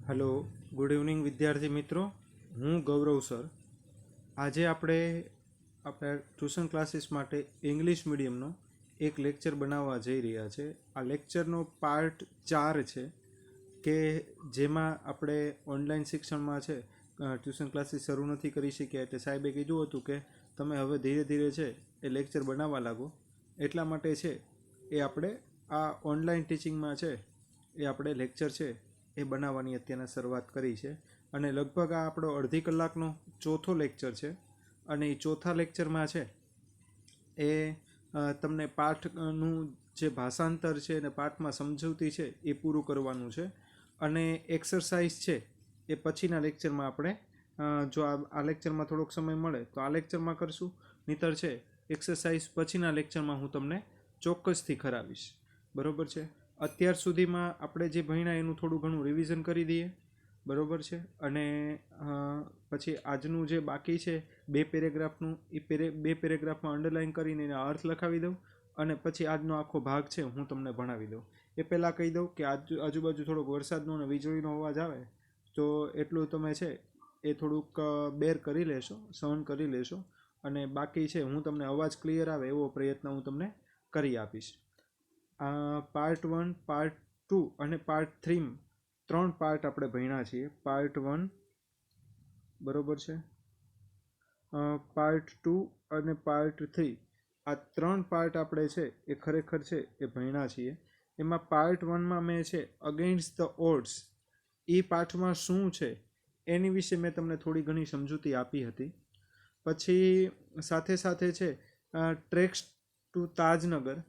Hello good evening विद्यार्थी मित्रों। हूँ गौरव सर। આજે આપણે ટ્યુશન ક્લાસીસ માટે ઇંગ્લિશ મીડિયમનો એક લેક્ચર બનાવવા જઈ રહ્યા છે। આ લેક્ચરનો પાર્ટ 4 છે કે જેમાં આપણે ઓનલાઈન શિક્ષણમાં છે ટ્યુશન ક્લાસીસ શરૂ નથી કરી શક્યા, એટલે સાહેબે કીધું હતું કે તમે હવે ધીરે ધીરે છે એ લેક્ચર બનાવવા લાગો। એટલા માટે છે એ આપણે આ ઓનલાઈન ટીચિંગમાં છે એ આપણે લેક્ચર છે એ બનાવવાની અત્યારના શરૂઆત કરી છે, અને લગભગ આ આપણો અડધી કલાકનો ચોથો લેક્ચર છે। અને એ ચોથા લેક્ચરમાં છે એ તમને પાઠનું જે ભાષાંતર છે અને પાઠમાં સમજૂતી છે એ પૂરું કરવાનું છે, અને એક્સરસાઇઝ છે એ પછીના લેક્ચરમાં આપણે જો આ લેક્ચરમાં થોડોક સમય મળે તો આ લેક્ચરમાં કરશું, નહીતર છે એક્સરસાઇઝ પછીના લેક્ચરમાં હું તમને ચોક્કસથી કરાવીશ। બરાબર છે। અત્યાર સુધીમાં આપણે જે ભણ્યા એનું થોડું ઘણું રિવિઝન કરી દઈએ, બરાબર છે। અને પછી આજનું જે બાકી છે 2 પેરેગ્રાફનું એ 2 પેરેગ્રાફમાં અંડરલાઇન કરીને એના અર્થ લખાવી દઉં, અને પછી આજનો આખો ભાગ છે હું તમને ભણાવી દઉં। એ પહેલાં કહી દઉં કે આજુબાજુ થોડોક વરસાદનો અને વીજળીનો અવાજ આવે તો એટલું તમે છે એ થોડુંક બેર કરી લેશો, સહન કરી લેશો, અને બાકી છે હું તમને અવાજ ક્લિયર આવે એવો પ્રયત્ન હું તમને કરી આપીશ। પાર્ટ 1, પાર્ટ 2 અને પાર્ટ 3 3 પાર્ટ આપણે ભણ્યા છીએ। પાર્ટ 1 બરાબર છે, પાર્ટ 2 અને પાર્ટ 3 આ 3 પાર્ટ આપણે છે એ ખરેખર છે એ ભણ્યા છીએ। એમાં પાર્ટ 1માં મેં છે અગેન્સ્ટ ધ ઓડ્સ એ પાઠમાં શું છે એની વિશે મેં તમને થોડી ઘણી સમજૂતી આપી હતી। પછી સાથે સાથે છે ટ્રેક્સ ટુ તાજનગર,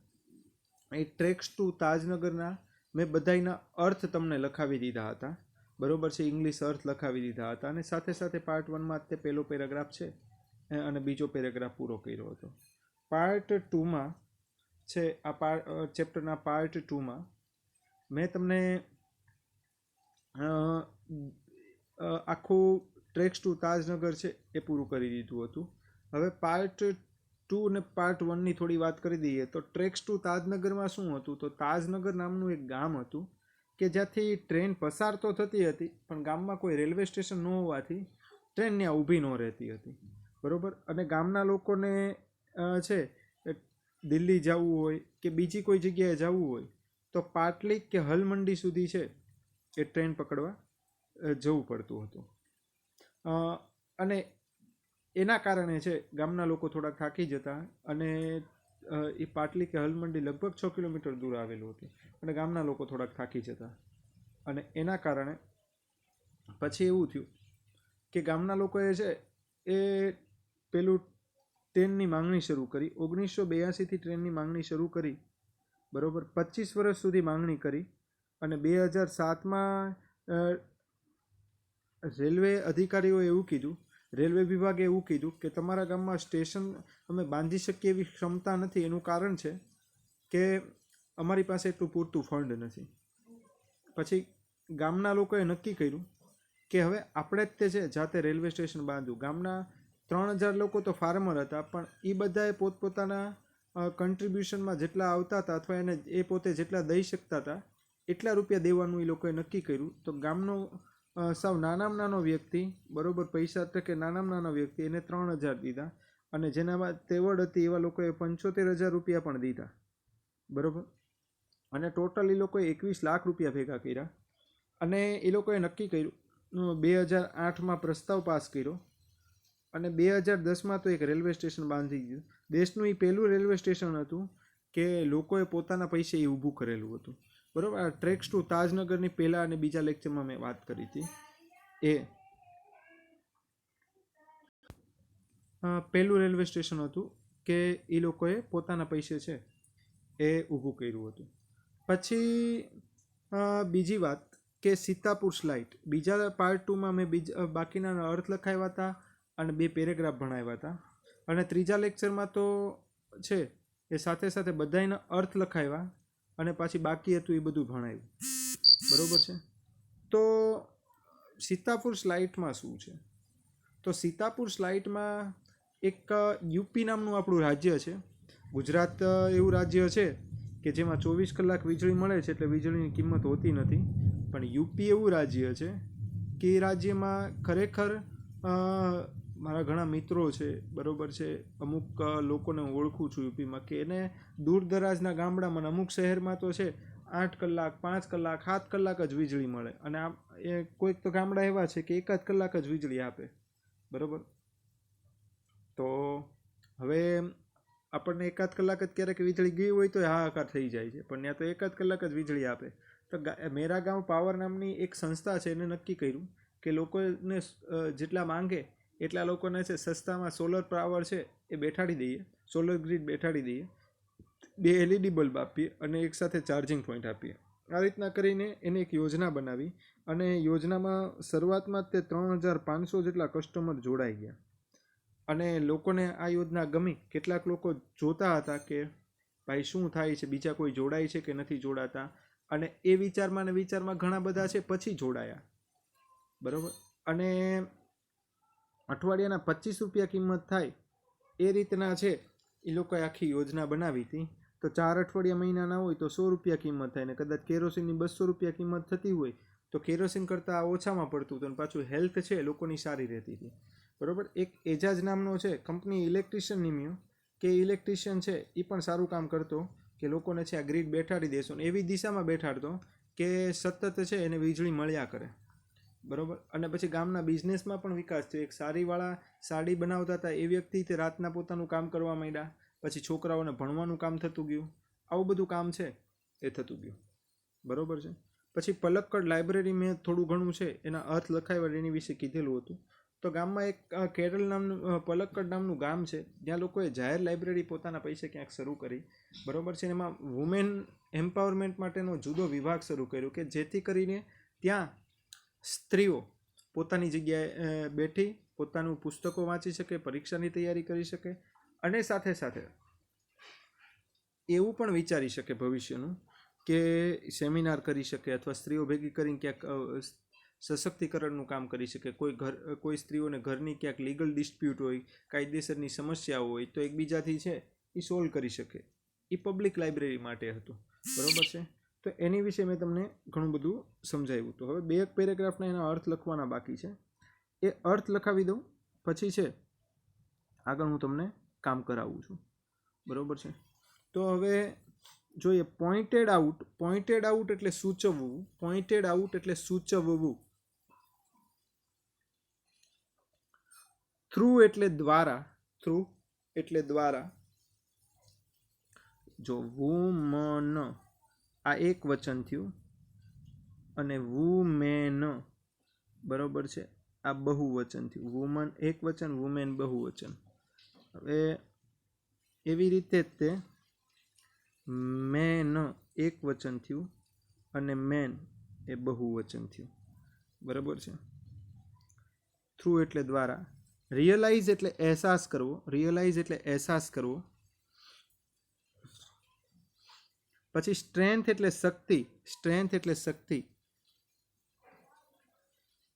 એ ટ્રેક્સ ટુ તાજનગરના મેં બધાના અર્થ તમને લખાવી દીધા હતા, બરાબર છે, ઇંગ્લિશ અર્થ લખાવી દીધા હતા, અને સાથે સાથે પાર્ટ 1માં તે પહેલો પેરેગ્રાફ છે અને બીજો પેરેગ્રાફ પૂરો કર્યો હતો। પાર્ટ 2માં છે આ ચેપ્ટરના પાર્ટ 2માં મેં તમને આખું ટ્રેક્સ ટુ તાજનગર છે એ પૂરું કરી દીધું હતું। હવે પાર્ટ 2 અને પાર્ટ 1ની થોડી વાત કરી દઈએ તો ટ્રેક્સ ટુ તાજનગરમાં શું હતું, તો તાજનગર નામનું એક ગામ હતું કે જ્યાંથી ટ્રેન પસાર તો થતી હતી પણ ગામમાં કોઈ રેલવે સ્ટેશન ન હોવાથી ટ્રેન ત્યાં ઊભી ન રહેતી હતી, બરાબર। અને ગામના લોકોને છે દિલ્હી જવું હોય કે બીજી કોઈ જગ્યાએ જવું હોય તો પાટલી કે હલમંડી સુધી છે એ ટ્રેન પકડવા જવું પડતું હતું, અને એના કારણે છે ગામના લોકો થોડાક થાકી જતા, અને એ પાટલી કે હલમંડી લગભગ 6 કિલોમીટર દૂર આવેલું હતું, અને ગામના લોકો થોડાક થાકી જતા, અને એના કારણે પછી એવું થયું કે ગામના લોકોએ છે એ પેલું ટ્રેનની માંગણી શરૂ કરી। 1982થી ટ્રેનની માંગણી શરૂ કરી, બરાબર, 25 વર્ષ સુધી માંગણી કરી, અને 2007માં રેલવે અધિકારીઓએ એવું કીધું, રેલવે વિભાગે એવું કીધું કે તમારા ગામમાં સ્ટેશન અમે બાંધી શકીએ એવી ક્ષમતા નથી, એનું કારણ છે કે અમારી પાસે એટલું પૂરતું ફંડ નથી। પછી ગામના લોકોએ નક્કી કર્યું કે હવે આપણે જ તે છે જાતે રેલવે સ્ટેશન બાંધવું। ગામના 3000 લોકો તો ફાર્મર હતા, પણ એ બધાએ પોતપોતાના કન્ટ્રીબ્યુશનમાં જેટલા આવતા હતા અથવા એને એ પોતે જેટલા દઈ શકતા હતા એટલા રૂપિયા દેવાનું એ લોકોએ નક્કી કર્યું। તો ગામનો સાવ નાનામાં નાનો વ્યક્તિ, બરાબર, પૈસા ટકે નાનામાં નાનો વ્યક્તિ, એને 3000 દીધા, અને જેનામાં તેવડ હતી એવા લોકોએ 75000 રૂપિયા પણ દીધા, બરાબર, અને ટોટલ એ લોકોએ 21 લાખ રૂપિયા ભેગા કર્યા, અને એ લોકોએ નક્કી કર્યું 2008માં પ્રસ્તાવ પાસ કર્યો, અને 2010માં તો એક રેલવે સ્ટેશન બાંધી ગયું। દેશનું એ પહેલું રેલવે સ્ટેશન હતું કે લોકોએ પોતાના પૈસે એ ઊભું કરેલું હતું, બરાબર। આ ટ્રેક્સ ટુ તાજનગરની પહેલાં અને બીજા લેક્ચરમાં મેં વાત કરી હતી, એ પહેલું રેલવે સ્ટેશન હતું કે એ લોકોએ પોતાના પૈસે છે એ ઊભું કર્યું હતું। પછી બીજી વાત કે સીતાપુર સ્લાઇટ, બીજા પાર્ટ 2માં મેં બાકીના અર્થ લખાવ્યા હતા અને 2 પેરેગ્રાફ ભણાવ્યા હતા, અને ત્રીજા લેક્ચરમાં તો છે એ સાથે સાથે બધાના અર્થ લખાવ્યા અને પાછી બાકી હતું એ બધું ભણાવ્યું, બરાબર છે। તો સીતાપુર સ્લાઇટમાં શું છે, તો સીતાપુર સ્લાઇટમાં એક યુપી નામનું આપણું રાજ્ય છે। ગુજરાત એવું રાજ્ય છે કે જેમાં 24 કલાક વીજળી મળે છે, એટલે વીજળીની કિંમત હોતી નથી, પણ યુપી એવું રાજ્ય છે કે એ રાજ્યમાં ખરેખર મારા ઘણા મિત્રો છે, બરાબર છે, અમુક લોકોને હું ઓળખું છું યુપીમાં, કે એને દૂર દરાજના ગામડામાં અમુક શહેરમાં તો છે 8 કલાક 5 કલાક 7 કલાક જ વીજળી મળે, અને આમ એ કોઈક તો ગામડા એવા છે કે 1 કલાક જ વીજળી આપે, બરાબર. તો હવે આપણને 1 કલાક જ ક્યારેક વીજળી ગઈ હોય તો હાહાકાર થઈ જાય છે, પણ ત્યાં તો 1 કલાક જ વીજળી આપે. તો મેરા ગાંવ પાવર નામની એક સંસ્થા છે, એને નક્કી કર્યું કે લોકોને જેટલા માંગે એટલા લોકોને છે સસ્તામાં સોલર પાવર છે એ બેઠાડી દઈએ, સોલર ગ્રીડ બેઠાડી દઈએ, 2 LED બલ્બ આપીએ અને એક સાથે ચાર્જિંગ પોઈન્ટ આપીએ. આ રીતના કરીને એને એક યોજના બનાવી, અને યોજનામાં શરૂઆતમાં તે 3500 જેટલા કસ્ટમર જોડાઈ ગયા, અને લોકોને આ યોજના ગમી. કેટલાક લોકો જોતા હતા કે ભાઈ શું થાય છે, બીજા કોઈ જોડાય છે કે નથી જોડાતા, અને એ વિચારમાં ઘણા બધા છે પછી જોડાયા, બરાબર. અને અઠવાડિયાના 25 રૂપિયા કિંમત થાય એ રીતના છે એ લોકોએ આખી યોજના બનાવી હતી. તો 4 અઠવાડિયા મહિનાના હોય તો 100 રૂપિયા કિંમત થાય, ને કદાચ કેરોસીનની 200 રૂપિયા કિંમત થતી હોય તો કેરોસીન કરતાં ઓછામાં પડતું હતું, અને પાછું હેલ્થ છે લોકોની સારી રહેતી હતી, બરાબર. એક એજાજ નામનો છે કંપની ઇલેક્ટ્રિશિયન નિમ્યો, કે ઇલેક્ટ્રિશિયન છે એ પણ સારું કામ કરતો, કે લોકોને છે આ ગ્રીડ બેઠાડી દેશો ને એવી દિશામાં બેઠાડતો કે સતત છે એને વીજળી મળ્યા કરે, બરાબર. અને પછી ગામના બિઝનેસમાં પણ વિકાસ થયો. એક સાડીવાળા સાડી બનાવતા હતા એ વ્યક્તિ તે રાતના પોતાનું કામ કરવા માંડ્યા, પછી છોકરાઓને ભણવાનું કામ થતું ગયું, આવું બધું કામ છે એ થતું ગયું, બરાબર છે. પછી પલક્કડ લાઇબ્રેરી મેં થોડું ઘણું છે એના અર્થ લખાવ્યા એની વિશે કીધેલું હતું. તો ગામમાં એક કેરળ નામનું પલક્કડ નામનું ગામ છે, જ્યાં લોકોએ જાહેર લાઇબ્રેરી પોતાના પૈસે ક્યાંક શરૂ કરી, બરાબર છે. એમાં વુમેન એમ્પાવરમેન્ટ માટેનો જુદો વિભાગ શરૂ કર્યો, કે જેથી કરીને ત્યાં સ્ત્રીઓ પોતાની જગ્યાએ બેઠી પોતાનું પુસ્તકો વાંચી શકે, પરીક્ષાની તૈયારી કરી શકે, અને સાથે સાથે એવું પણ વિચારી શકે ભવિષ્યનું કે સેમિનાર કરી શકે, અથવા સ્ત્રીઓ ભેગી કરીને ક્યાંક સશક્તિકરણનું કામ કરી શકે. કોઈ સ્ત્રીઓને ઘરની ક્યાંક લીગલ ડિસ્પ્યુટ હોય, કાયદેસરની સમસ્યાઓ હોય તો એકબીજાથી છે એ સોલ્વ કરી શકે. એ પબ્લિક લાઇબ્રેરી માટે હતું, બરાબર છે. તો એની વિશે મેં તમને ઘણું બધું સમજાવ્યું. તો હવે 2 પેરેગ્રાફના એના અર્થ લખવાના બાકી છે, એ અર્થ લખાવી દઉં પછી છે આગળ હું તમને કામ કરાવું છું, બરાબર છે. તો હવે જોઈએ પોઇન્ટેડ આઉટ. પોઇન્ટેડ આઉટ એટલે સૂચવવું, પોઇન્ટેડ આઉટ એટલે સૂચવવું. થ્રુ એટલે દ્વારા, થ્રુ એટલે દ્વારા. જો વુમન આ એક વચન થયું, અને વુમેન, બરાબર છે, આ બહુવચન થયું. વુમન એક વચન, વુમેન બહુવચન. હવે એવી રીતે જ તે મેન એક વચન થયું, અને મેન એ બહુવચન થયું, બરાબર છે. થ્રુ એટલે દ્વારા. રિયલાઇઝ એટલે અહેસાસ કરવો, રિયલાઇઝ એટલે અહેસાસ કરવો. પછી સ્ટ્રેન્થ એટલે શક્તિ, સ્ટ્રેન્થ એટલે શક્તિ.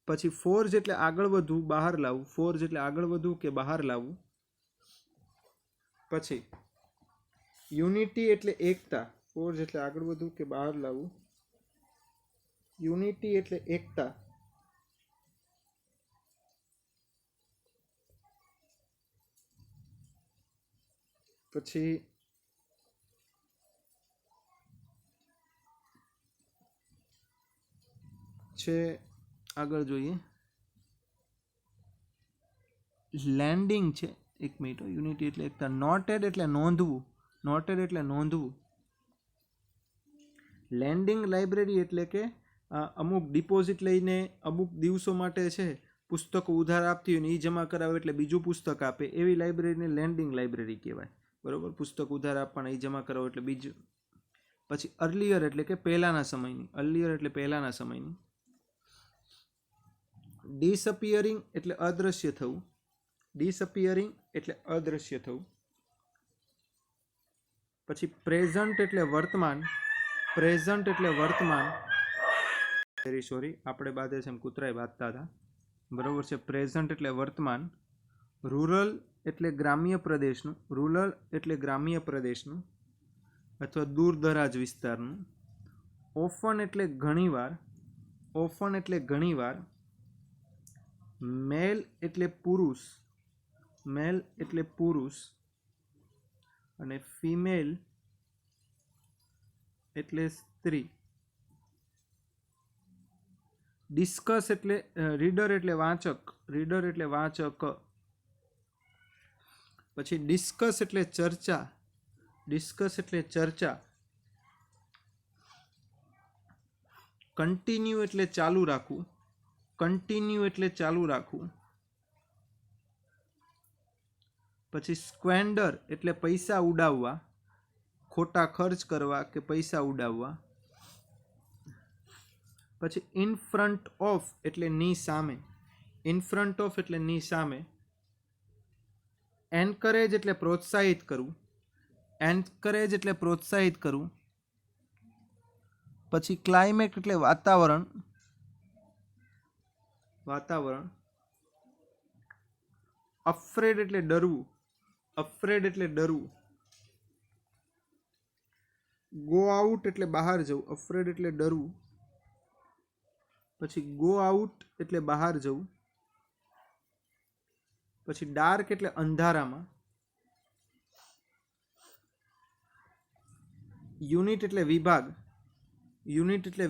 પછી ફોર્જ એટલે આગળ વધવું, બહાર લાવવું, ફોર્જ એટલે આગળ વધવું કે બહાર લાવવું. પછી યુનિટી એટલે એકતા, ફોર્જ એટલે આગળ વધવું કે બહાર લાવવું, યુનિટી એટલે એકતા. પછી છે આગળ જોઈએ લેન્ડિંગ છે. એક મિનિટ, યુનિટી એટલે એકતા. નોટેડ એટલે નોંધવું, નોટેડ એટલે નોંધવું. લેન્ડિંગ લાઇબ્રેરી એટલે કે અમુક ડિપોઝિટ લઈને અમુક દિવસો માટે છે પુસ્તકો ઉધાર આપતી હોય ને એ જમા કરાવે એટલે બીજું પુસ્તક આપે, એવી લાઇબ્રેરીને લેન્ડિંગ લાઇબ્રેરી કહેવાય, બરાબર. પુસ્તક ઉધાર આપવાના એ જમા કરાવો એટલે બીજું. પછી અર્લિયર એટલે કે પહેલાંના સમયની, અર્લિયર એટલે પહેલાંના સમયની. ડિસઅપિયરિંગ એટલે અદૃશ્ય થવું, ડિસઅપિયરિંગ એટલે અદૃશ્ય થવું. પછી પ્રેઝન્ટ એટલે વર્તમાન, પ્રેઝન્ટ એટલે વર્તમાન. સોરી આપણે બાદે છે એમ કૂતરાએ બાંધતા હતા, બરાબર છે. પ્રેઝન્ટ એટલે વર્તમાન. રૂરલ એટલે ગ્રામ્ય પ્રદેશનું, રૂરલ એટલે ગ્રામ્ય પ્રદેશનું અથવા દૂર દરાજ વિસ્તારનું. ઓફન એટલે ઘણીવાર, ઓફન એટલે ઘણીવાર, મેલ એટલે પુરુષ, અને ફિમેલ એટલે સ્ત્રી. ડિસ્કસ એટલે રીડર એટલે વાચક. પછી ડિસ્કસ એટલે ચર્ચા. કન્ટિન્યુ એટલે ચાલુ રાખવું. પછી સ્ક્વેન્ડર એટલે પૈસા ઉડાવવા, ખોટા ખર્ચ કરવા કે પૈસા ઉડાવવા. પછી ઇન ફ્રન્ટ ઓફ એટલે ની સામે. એન્કરેજ એટલે પ્રોત્સાહિત કરવું. પછી ક્લાઇમેટ એટલે વાતાવરણ. અફ્રેડ એટલે ડરવું. ગો આઉટ એટલે બહાર જવું. અફ્રેડ એટલે ડરવું. પછી ગો આઉટ એટલે બહાર જવું. પછી ડાર્ક એટલે અંધારામાં. યુનિટ એટલે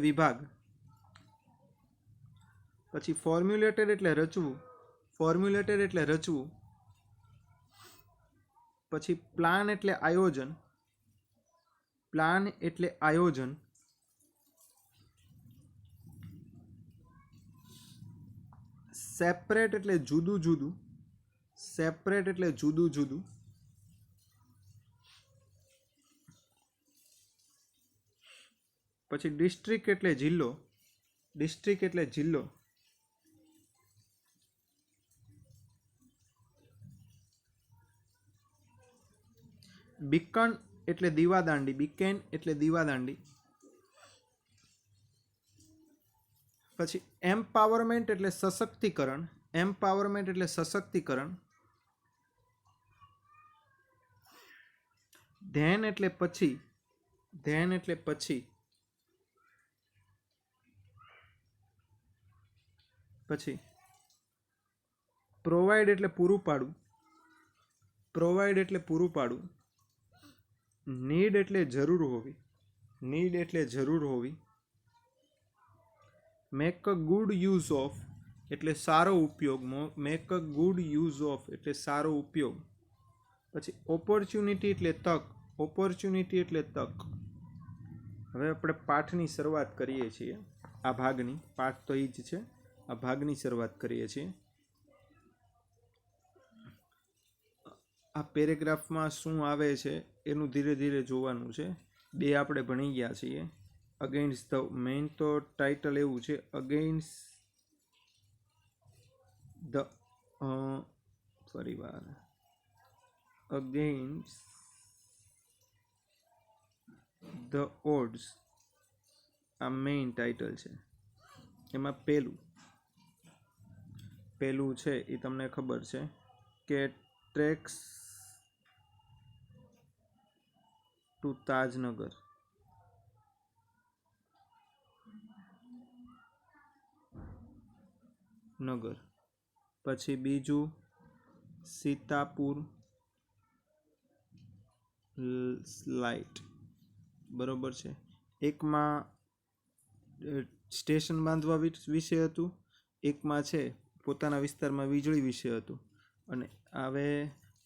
વિભાગ. પછી ફોર્મ્યુલેટેડ એટલે રચવું. પછી પ્લાન એટલે આયોજન. સેપરેટ એટલે જુદું જુદું. પછી ડિસ્ટ્રિક્ટ એટલે જિલ્લો. બીકન એટલે દીવાદાંડી. પછી એમ્પાવરમેન્ટ એટલે સશક્તિકરણ. ધેન એટલે પછી. પછી પ્રોવાઈડ એટલે પૂરું પાડવું. નીડ એટલે જરૂર હોવી. Make a good use of એટલે સારો ઉપયોગ. પછી ઓપોર્ચ્યુનિટી એટલે તક. હવે આપણે પાઠની શરૂઆત કરીએ છીએ. આ ભાગની પાઠ તો એ જ છે. આ ભાગની શરૂઆત કરીએ છીએ. આ પેરેગ્રાફમાં શું આવે છે એનું ધીરે ધીરે જોવાનું છે. 2 આપણે ભણી ગયા છીએ. અગેન્સ્ટ ધ મેઇન તો ટાઇટલ એવું છે, અગેન્સ્ટ ધ ઓડ્સ. આ મેઇન ટાઇટલ છે. એમાં પહેલું છે એ તમને ખબર છે કે ટ્રેક્સ ટુ તાજનગર. પછી બીજું સીતાપુર લાઇટ. બરોબર છે. એકમાં સ્ટેશન બાંધવા વિશે હતું, એકમાં છે પોતાના વિસ્તારમાં વીજળી વિશે હતું. અને હવે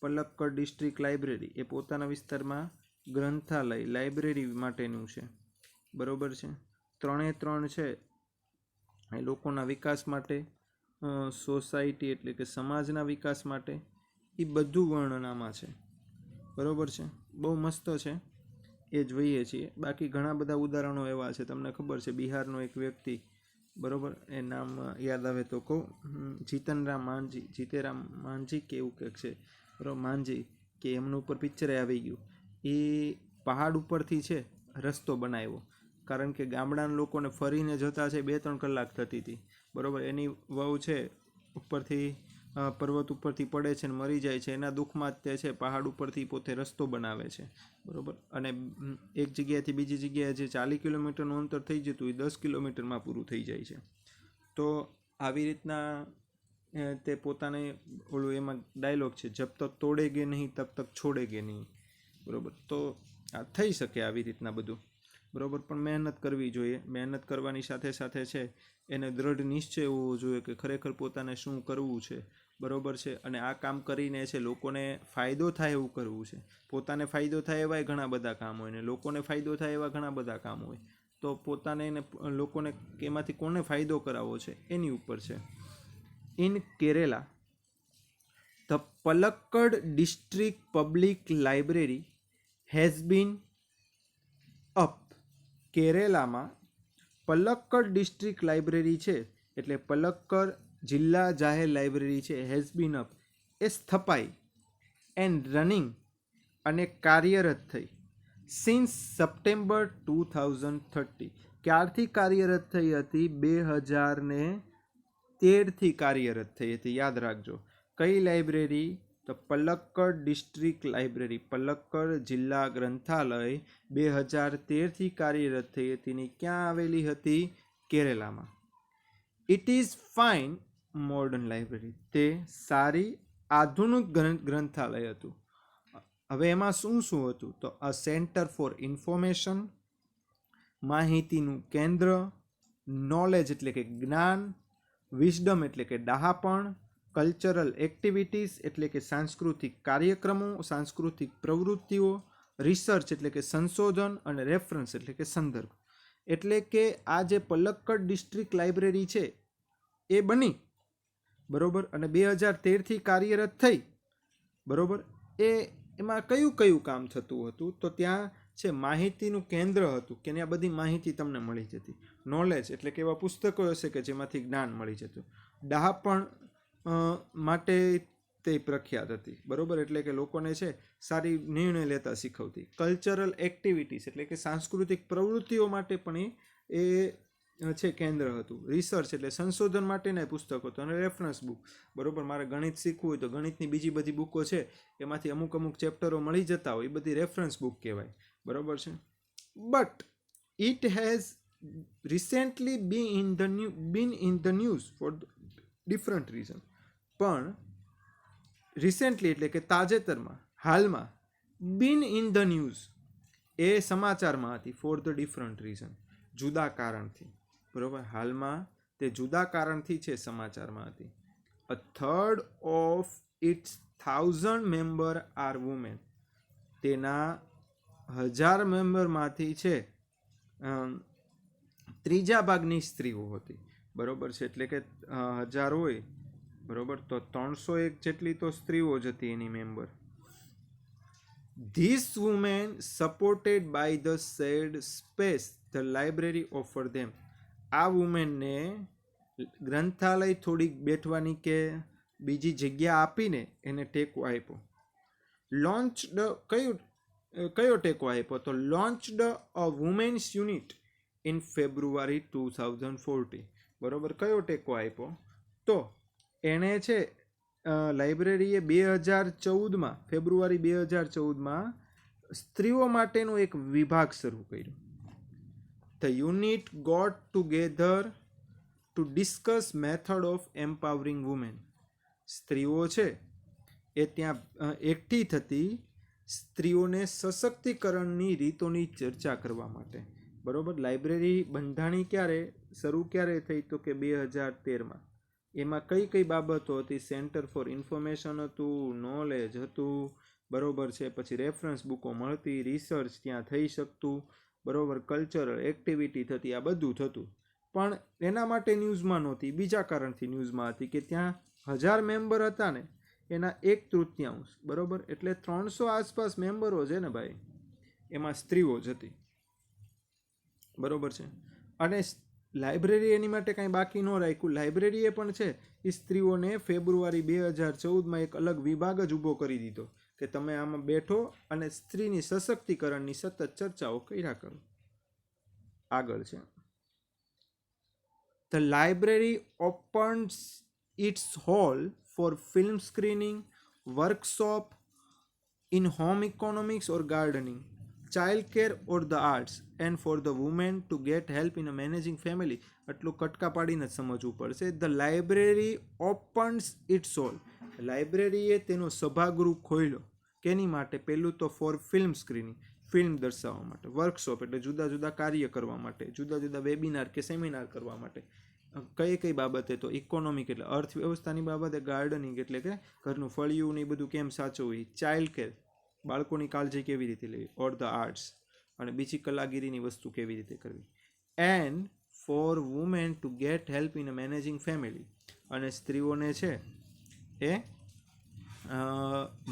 પલક્કડ ડિસ્ટ્રિક્ટ લાઇબ્રેરી એ પોતાના વિસ્તારમાં ગ્રંથાલય લાઇબ્રેરી માટેનું છે. બરોબર છે. 3 છે એ લોકોના વિકાસ માટે, સોસાયટી એટલે કે સમાજના વિકાસ માટે, એ બધું વર્ણનામાં છે. બરોબર છે. બહુ મસ્ત છે, એ જોઈએ છીએ. બાકી ઘણા બધા ઉદાહરણો એવા છે. તમને ખબર છે બિહારનો એક વ્યક્તિ, બરોબર, એ નામ યાદ આવે તો કહું, જીતેરામ માંઝી કે એવું કંઈક છે, બરોબર, માંઝી, કે એમનું ઉપર પિક્ચર આવી ગયું. એ પહાડ ઉપરથી છે રસ્તો બનાવ્યો, કારણ કે ગામડાના લોકોને ફરીને જતા છે 2-3 કલાક થતી હતી. બરોબર. એની વહુ છે ઉપરથી પર્વત ઉપરથી પડે છે ને મરી જાય છે, એના દુઃખમાં જ તે છે પહાડ ઉપરથી પોતે રસ્તો બનાવે છે, બરાબર. અને એક જગ્યાએથી બીજી જગ્યાએ જે 40 કિલોમીટરનું અંતર થઈ જતું એ 10 કિલોમીટરમાં પૂરું થઈ જાય છે. તો આવી રીતના તે પોતાને ઓલું એમાં ડાયલોગ છે, જબ તક તોડેગે નહીં તબ તક છોડેગે નહીં, બરાબર. તો આ થઈ શકે આવી રીતના બધું, બરાબર. પણ મહેનત કરવી જોઈએ. મહેનત કરવાની સાથે સાથે છે એને દ્રઢ નિશ્ચય હોવો જોઈએ કે ખરેખર પોતાને શું કરવું છે, બરાબર છે. અને આ કામ કરીને છે લોકોને ફાયદો થાય એવું કરવું છે. પોતાને ફાયદો થાય એવા ઘણા બધા કામ હોય ને લોકોને ફાયદો થાય એવા ઘણા બધા કામ હોય. તો પોતાને ને લોકોને એમાંથી કોને ફાયદો કરાવવો છે એની ઉપર છે. In Kerala, the Palakkad district public library has been up. કેરેલામાં પલક્કડ ડિસ્ટ્રિક્ટ લાઇબ્રેરી છે, એટલે પલક્કડ જિલ્લા જાહેર લાઇબ્રેરી છે, હેઝ બીન અપ એ સ્થપાઈ એન્ડ રનિંગ અને કાર્યરત થઈ સિન્સ સપ્ટેમ્બર 2030. ક્યારથી કાર્યરત થઈ હતી? 2013થી કાર્યરત થઈ હતી. યાદ રાખજો. કઈ લાઇબ્રેરી? તો પલક્કડ ડિસ્ટ્રિક્ટ લાઇબ્રેરી, પલક્કડ જિલ્લા ગ્રંથાલય 2013થી કાર્યરત થઈ હતી ને ક્યાં આવેલી હતી? કેરેલામાં. It is fine modern library, તે સારી આધુનિક ગ્રંથાલય હતું. હવે એમાં શું શું હતું? તો અ સેન્ટર ફોર ઇન્ફોર્મેશન, માહિતીનું કેન્દ્ર, નોલેજ એટલે કે જ્ઞાન, વિઝડમ એટલે કે ડહાપણ, કલ્ચરલ એક્ટિવિટીઝ એટલે કે સાંસ્કૃતિક કાર્યક્રમો, સાંસ્કૃતિક પ્રવૃત્તિઓ, રિસર્ચ એટલે કે સંશોધન અને રેફરન્સ એટલે કે સંદર્ભ. એટલે કે આ જે પલક્કડ ડિસ્ટ્રિક્ટ લાઇબ્રેરી છે એ બની, બરોબર, અને 2013થી કાર્યરત થઈ, બરોબર. એમાં કયું કયું કામ થતું હતું? તો ત્યાં છે માહિતીનું કેન્દ્ર હતું કે ત્યાં બધી માહિતી તમને મળી જતી. નોલેજ એટલે કે એવા પુસ્તકો હશે કે જેમાંથી જ્ઞાન મળી જતું. ડહાપણ માટે તે પ્રખ્યાત હતી, બરોબર, એટલે કે લોકોને છે સારી નિર્ણય લેતા શીખવતી. કલ્ચરલ એક્ટિવિટીઝ એટલે કે સાંસ્કૃતિક પ્રવૃત્તિઓ માટે પણ એ છે કેન્દ્ર હતું. રિસર્ચ એટલે સંશોધન માટેના પુસ્તકો હતું. અને રેફરન્સ બુક, બરોબર, મારે ગણિત શીખવું હોય તો ગણિતની બીજી બધી બુકો છે એમાંથી અમુક અમુક ચેપ્ટરો મળી જતા હોય, એ બધી રેફરન્સ બુક કહેવાય, બરોબર છે. But it has recently been in the news for different reason. પણ રિસેન્ટલી એટલે કે તાજેતરમાં, હાલમાં, બીન ઇન ધ ન્યૂઝ એ સમાચારમાં હતી ફોર ધ ડિફરન્ટ રીઝન, જુદા કારણથી, બરોબર. હાલમાં તે જુદા કારણથી છે સમાચારમાં હતી. A third of its 1000 member are women. તેના 1000 મેમ્બરમાંથી છે ત્રીજા ભાગની સ્ત્રીઓ હતી, બરોબર છે. એટલે કે 1000 હોય, બરોબર, તો 301 જેટલી તો સ્ત્રીઓ જ હતી એની member. These women supported by the shared space the library offered them. આ વુમેનને ગ્રંથાલય થોડીક બેઠવાની કે બીજી જગ્યા આપીને એને ટેકો આપ્યો. લોન્ચડ કયો ટેકો આપ્યો? તો લોન્ચડ અ વુમેન્સ યુનિટ ઇન ફેબ્રુઆરી 2040, બરોબર. કયો ટેકો આપ્યો? તો એણે છે લાઇબ્રેરીએ 2014માં, ફેબ્રુઆરી 2014માં સ્ત્રીઓ માટેનો એક વિભાગ શરૂ કર્યો. The unit got together to discuss method of empowering women. સ્ત્રીઓ છે એ ત્યાં એકઠી થતી સ્ત્રીઓને સશક્તિકરણની રીતોની ચર્ચા કરવા માટે, બરોબર. લાઇબ્રેરી બંધાણી ક્યારે, શરૂ ક્યારે થઈ? તો કે 2013માં. એમાં કઈ કઈ બાબતો હતી? સેન્ટર ફોર ઇન્ફોર્મેશન હતું, નોલેજ હતું, બરોબર છે. પછી રેફરન્સ બુકો મળતી, રિસર્ચ ત્યાં થઈ શકતું, બરોબર, કલ્ચરલ એક્ટિવિટી થતી, આ બધું થતું. પણ એના માટે ન્યૂઝમાં નહોતી, બીજા કારણથી ન્યૂઝમાં હતી કે ત્યાં 1000 મેમ્બર હતા ને એના 1/3, બરોબર, એટલે 300 આસપાસ મેમ્બરો છે ને ભાઈ, એમાં સ્ત્રીઓ જ હતી, બરોબર છે. અને લાઇબ્રેરી એની માટે કાંઈ બાકી ન રાખ્યું. લાઇબ્રેરીએ પણ છે એ સ્ત્રીઓને ફેબ્રુઆરી 2014માં એક અલગ વિભાગ જ ઊભો કરી દીધો કે તમે આમાં બેઠો અને સ્ત્રીની સશક્તિકરણની સતત ચર્ચાઓ કર્યા કરો. આગળ છે, the library opens its hall for film screening, workshop in home economics or gardening, childcare or the arts, and for the women to get help in managing family. આટલું કટકા પાડીને જ સમજવું પડશે. The library opens its hall. લાઇબ્રેરીએ તેનો સભાગૃહ ખોલ્યો કેની માટે? પહેલું તો ફોર ફિલ્મ સ્ક્રીનિંગ, ફિલ્મ દર્શાવવા માટે. વર્કશોપ એટલે જુદા જુદા કાર્ય કરવા માટે, જુદા જુદા વેબિનાર કે સેમિનાર કરવા માટે. કઈ બાબતે? તો ઇકોનોમિક એટલે અર્થવ્યવસ્થાની બાબતે, ગાર્ડનિંગ એટલે કે ઘરનું ફળિયું ને એ બધું કેમ સાચવવું, ચાઇલ્ડ કેર બાળકોની કાળજી કેવી રીતે લેવી, ઓર ધ આર્ટ્સ અને બીજી કલાગીરીની વસ્તુ કેવી રીતે કરવી. And for women to get help in managing family, અને સ્ત્રીઓને છે એ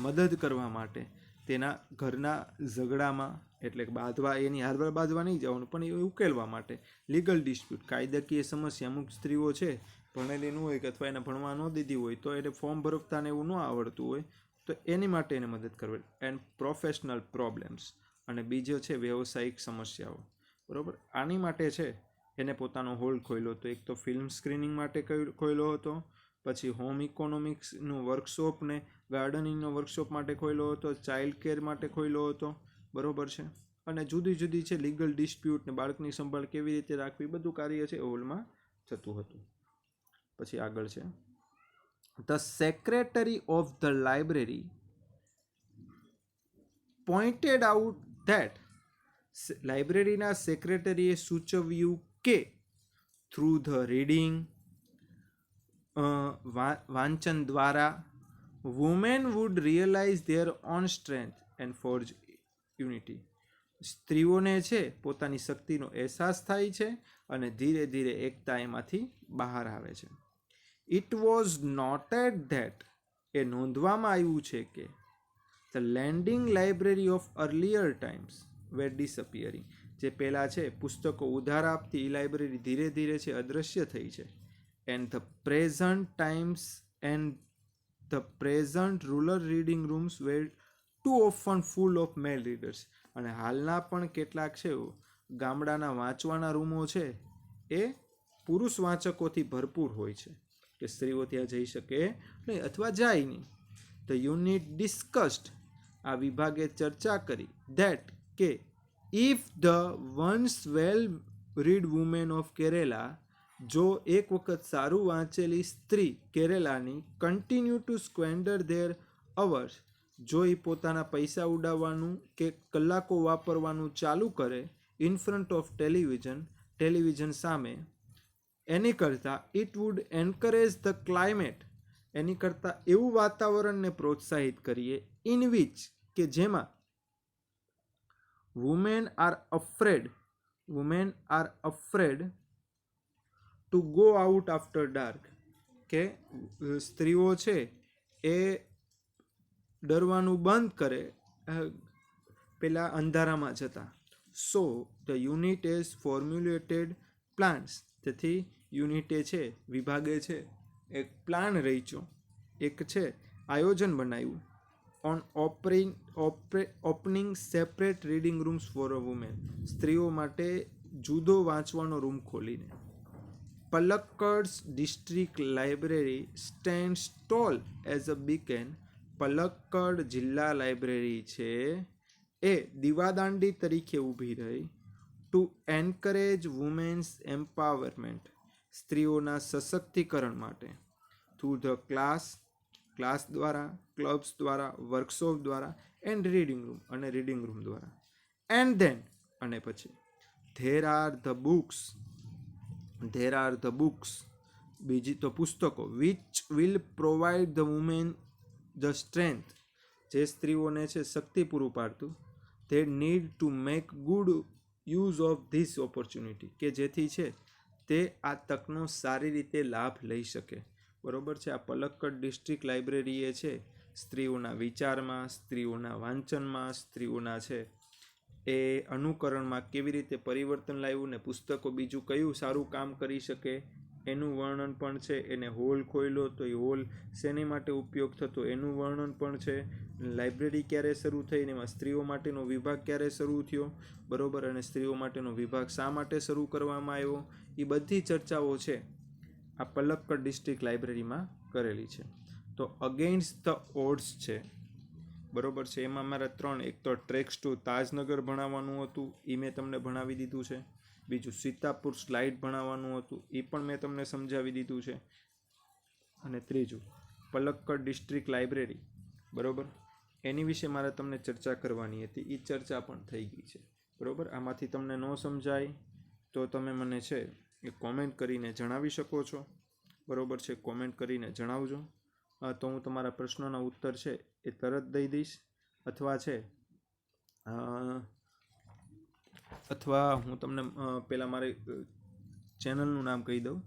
મદદ કરવા માટે તેના ઘરના ઝઘડામાં, એટલે બાંધવા, એની હારવાર બાંધવા નહીં જવાનું પણ એ ઉકેલવા માટે. લીગલ ડિસ્પ્યુટ, કાયદાકીય સમસ્યા. અમુક સ્ત્રીઓ છે ભણેલી ન હોય કે અથવા એને ભણવા ન દીધી હોય તો એને ફોર્મ ભરતા ને એવું ન આવડતું હોય તો એની માટે એને મદદ કરવી. એન્ડ પ્રોફેશનલ પ્રોબ્લેમ્સ, અને બીજો છે વ્યવસાયિક સમસ્યાઓ. બરાબર, આની માટે છે એને પોતાનો હોલ ખોલ્યો હતો. એક તો ફિલ્મ સ્ક્રીનિંગ માટે ખોલ્યો હતો, પછી હોમ ઇકોનોમિક્સનું વર્કશોપ ને ગાર્ડનિંગનો વર્કશોપ માટે ખોલ્યો હતો, ચાઇલ્ડ કેર માટે ખોલ્યો હતો. બરાબર છે, અને જુદી જુદી છે લીગલ ડિસ્પ્યુટ ને બાળકની સંભાળ કેવી રીતે રાખવી, બધું કાર્ય છે હોલમાં થતું હતું. પછી આગળ છે the secretary of the library pointed out that, લાઇબ્રેરીના સેક્રેટરીએ સૂચવ્યું કે થ્રુ ધ રીડિંગ, વાંચન દ્વારા, women would realise their own strength and forge unity. સ્ત્રીઓને છે પોતાની શક્તિનો અહેસાસ થાય છે અને ધીરે ધીરે એકતા એમાંથી બહાર આવે છે. ઇટ વોઝ નોટેડ ધેટ, એ નોંધવામાં આવ્યું છે કે the lending library of earlier times were disappearing, જે પહેલાં છે પુસ્તકો ઉધાર આપતી એ લાઇબ્રેરી ધીરે ધીરે છે અદૃશ્ય થઈ છે. And the present times and the present rural reading rooms were too often full of male readers, અને હાલના પણ કેટલાક છે ગામડાના વાંચવાના રૂમો છે એ પુરુષ વાંચકોથી ભરપૂર હોય છે કે સ્ત્રીઓ ત્યાં જઈ શકે નહીં અથવા જાય નહીં. ધ યુનિટ ડિસ્કસ્ડ, આ વિભાગે ચર્ચા કરી ધેટ કે if the once well read women of Kerala, જો એક વખત સારું વાંચેલી સ્ત્રી કેરેલાની continue to squander their hours, જો એ પોતાના પૈસા ઉડાવવાનું કે કલાકો વાપરવાનું ચાલુ કરે in front of television, television સામે, એની કરતાં it would encourage the climate, એની કરતાં એવું વાતાવરણને પ્રોત્સાહિત કરીએ ઇન વિચ, કે જેમાં women are afraid to go out after dark, કે સ્ત્રીઓ છે એ ડરવાનું બંધ કરે પેલા અંધારામાં જતા. સો the unit as formulated plans, તેથી યુનિટે છે વિભાગે છે એક પ્લાન રચ્યો, એક છે આયોજન બનાવ્યું on opening separate reading rooms for a women, સ્ત્રીઓ માટે જુદો વાંચવાનો રૂમ ખોલીને. Palakkad's district library stands tall as a beacon, Palakkad જિલ્લા લાઇબ્રેરી છે એ દીવાદાંડી તરીકે ઊભી રહી. ટુ એન્કરેજ વુમેન્સ એમ્પાવરમેન્ટ, સ્ત્રીઓના સશક્તિકરણ માટે. થ્રુ ધ ક્લાસ દ્વારા, ક્લબ્સ દ્વારા, વર્કશોપ દ્વારા, એન્ડ રીડિંગ રૂમ, અને રીડિંગ રૂમ દ્વારા. એન્ડ ધેન, અને પછી ધેર આર ધ બુક્સ, બીજી તો પુસ્તકો, which will provide the women the strength, જે સ્ત્રીઓને છે શક્તિ પૂરું પાડતું. They need to make good use of this opportunity, કે જેથી છે તે આ તકનો સારી રીતે લાભ લઈ શકે. બરોબર છે, આ પલક્કડ ડિસ્ટ્રિક્ટ લાઇબ્રેરીએ છે સ્ત્રીઓના વિચારમાં, સ્ત્રીઓના વાંચનમાં, સ્ત્રીઓના છે એ અનુકરણમાં કેવી રીતે પરિવર્તન લાવ્યું ને પુસ્તકો બીજું કયું સારું કામ કરી શકે એનું વર્ણન પણ છે. એને હોલ ખોલ્યો તો એ હોલ શેની માટે ઉપયોગ થતો એનું વર્ણન પણ છે. લાઇબ્રેરી ક્યારે શરૂ થઈ ને એમાં સ્ત્રીઓ માટેનો વિભાગ ક્યારે શરૂ થયો, બરોબર, અને સ્ત્રીઓ માટેનો વિભાગ શા માટે શરૂ કરવામાં આવ્યો, એ બધી ચર્ચાઓ છે આ પલક્કડ ડિસ્ટ્રિક્ટ લાઇબ્રેરીમાં કરેલી છે. તો અગેન્સ્ટ ધ ઓડ્સ છે, બરોબર છે. એમાં મારા 3, એક તો ટ્રેક્સ ટુ તાજનગર ભણાવવાનું હતું, એ મેં તમને ભણાવી દીધું છે. બીજું સીતાપુર સ્લાઇડ ભણાવવાનું હતું, એ પણ મેં તમને સમજાવી દીધું છે. અને ત્રીજું પલક્કડ ડિસ્ટ્રિક્ટ લાઇબ્રેરી, બરોબર, એની વિશે મારે તમને ચર્ચા કરવાની હતી, એ ચર્ચા પણ થઈ ગઈ છે, બરોબર. આમાંથી તમને ન સમજાય તો તમે મને છે એ કોમેન્ટ કરીને જણાવી શકો છો, બરોબર છે. કોમેન્ટ કરીને જણાવજો, તો હું તમારા પ્રશ્નોના ઉત્તર છે એ તરત દઈ દઈશ, અથવા છે અથવા હું તમને પહેલાં મારી ચેનલનું નામ કહી દઉં,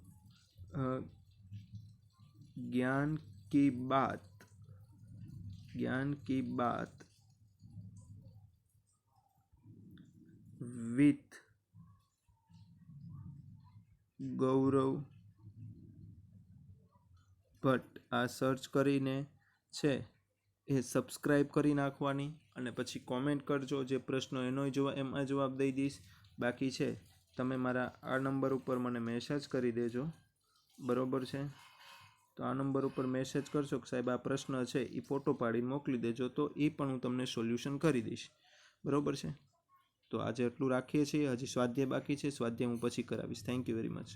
જ્ઞાન કી બાત વિથ ગૌરવ ભટ્ટ, આ સર્ચ કરીને છે એ સબસ્ક્રાઈબ કરી નાખવાની, અને પછી કોમેન્ટ કરજો. જે પ્રશ્નો એમાં જવાબ દઈ દઈશ. બાકી છે તમે મારા આ નંબર ઉપર મને મેસેજ કરી દેજો, બરોબર છે. તો આ નંબર ઉપર મેસેજ કરશો કે સાહેબ આ પ્રશ્ન છે એ ફોટો પાડીને મોકલી દેજો, તો એ પણ હું તમને સોલ્યુશન કરી દઈશ, બરોબર છે. તો આજે એટલું રાખીએ છીએ. હજી સ્વાધ્યાય બાકી છે, સ્વાધ્યાય હું પછી કરાવીશ. Thank you very much.